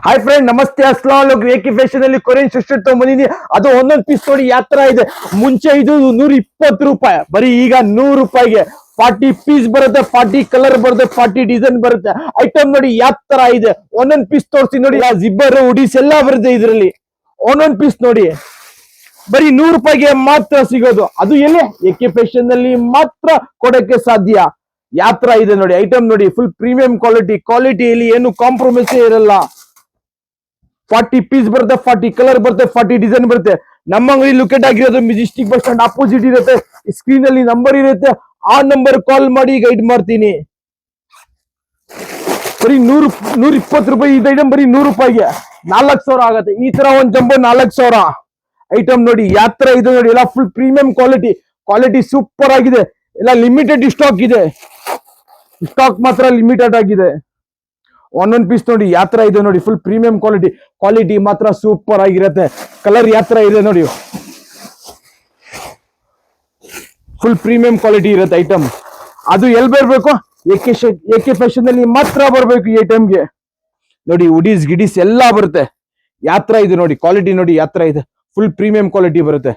Hi friend, ನಮಸ್ತೆ, ಅಸ್ಲಾಂ. ಏಕೆ fashion ಅಲ್ಲಿ ಕೊರಿಯನ್ ಶರ್ಟ್ ತಗೊಂಡ್ಬಂದಿನಿ. ಅದು ಒಂದೊಂದು ಪೀಸ್ ನೋಡಿ ಯಾವ ತರ ಇದೆ. ಮುಂಚೆ ಇದು 120 ರೂಪಾಯಿ, ಬರೀ ಈಗ 100 ರೂಪಾಯಿಗೆ 40 ಪೀಸ್ ಬರುತ್ತೆ, 40 ಕಲರ್ ಬರುತ್ತೆ, 40 ಡಿಸೈನ್ ಬರುತ್ತೆ. ಐಟಮ್ ನೋಡಿ ಯಾವ ತರ ಇದೆ. ಒಂದೊಂದು ಪೀಸ್ ತೋರಿಸಿ ನೋಡಿ. ಜಿಬ್ಬರ್, ಉಡೀಸ್ ಎಲ್ಲಾ ಬರುತ್ತೆ ಇದರಲ್ಲಿ. ಒಂದೊಂದು ಪೀಸ್ ನೋಡಿ ಬರೀ 100 ರೂಪಾಯಿಗೆ ಮಾತ್ರ ಸಿಗೋದು. ಅದು ಎಲ್ಲಿ ಏಕೆ ಫ್ಯಾಷನ್ ಅಲ್ಲಿ ಮಾತ್ರ ಕೊಡಕ್ಕೆ ಸಾಧ್ಯ. ಯಾವ ತರ ಇದೆ ನೋಡಿ. ಐಟಮ್ ನೋಡಿ, ಫುಲ್ ಪ್ರೀಮಿಯಂ ಕ್ವಾಲಿಟಿಯಲ್ಲಿ ಏನು ಕಾಂಪ್ರಮೈಸ್ ಇರಲ್ಲ. 40 ಪೀಸ್ ಬರುತ್ತೆ, 40 ಕಲರ್ ಬರುತ್ತೆ, 40 ಡಿಸೈನ್ ಬರುತ್ತೆ. ನಮ್ಮ ಅಂಗಡಿ ಲೊಕೇಟ್ ಆಗಿರೋದು ಮೆಜೆಸ್ಟಿಕ್ ಬಸ್ ಸ್ಟ್ಯಾಂಡ್ ಅಪೋಸಿಟ್ ಇರುತ್ತೆ. ಸ್ಕ್ರೀನ್ ಅಲ್ಲಿ ನಂಬರ್ ಇರುತ್ತೆ, ಆ ನಂಬರ್ ಕಾಲ್ ಮಾಡಿ ಗೈಡ್ ಮಾಡ್ತೀನಿ. ಬರೀ 120 ರೂಪಾಯಿ ಇದು ಐಟಮ್. ಬರೀ 100 ರೂಪಾಯಿಗೆ 4,000 ಆಗತ್ತೆ. ಈ ತರ ಒಂದ್ ಜಂಬೋ 4,000. ಐಟಮ್ ನೋಡಿ ಯಾವ ತರ ಇದೆ ನೋಡಿ. ಎಲ್ಲ ಫುಲ್ ಪ್ರೀಮಿಯಂ ಕ್ವಾಲಿಟಿ ಸೂಪರ್ ಆಗಿದೆ. ಎಲ್ಲ ಲಿಮಿಟೆಡ್ ಸ್ಟಾಕ್ ಇದೆ. ಸ್ಟಾಕ್ ಮಾತ್ರ ಲಿಮಿಟೆಡ್ ಆಗಿದೆ. ಒಂದೊಂದು ಪೀಸ್ ನೋಡಿ ಯಾವ ತರ ಇದೆ ನೋಡಿ. ಫುಲ್ ಪ್ರೀಮಿಯಂ ಕ್ವಾಲಿಟಿ ಮಾತ್ರ ಸೂಪರ್ ಆಗಿರುತ್ತೆ. ಕಲರ್ ಯಾವ ತರ ಇದೆ ನೋಡಿ. ಫುಲ್ ಪ್ರೀಮಿಯಂ ಕ್ವಾಲಿಟಿ ಇರುತ್ತೆ ಐಟಮ್. ಅದು ಎಲ್ಲಿ ಬರ್ಬೇಕು? ಏಕೆ ಫ್ಯಾಷನ್ ಅಲ್ಲಿ ಮಾತ್ರ ಬರ್ಬೇಕು ಈ ಐಟಮ್ಗೆ. ನೋಡಿ ಉಡೀಸ್ ಗಿಡೀಸ್ ಎಲ್ಲಾ ಬರುತ್ತೆ. ಯಾವ ತರ ಇದೆ ನೋಡಿ. ಕ್ವಾಲಿಟಿ ನೋಡಿ ಯಾವ ತರ ಇದೆ. ಫುಲ್ ಪ್ರೀಮಿಯಂ ಕ್ವಾಲಿಟಿ ಬರುತ್ತೆ.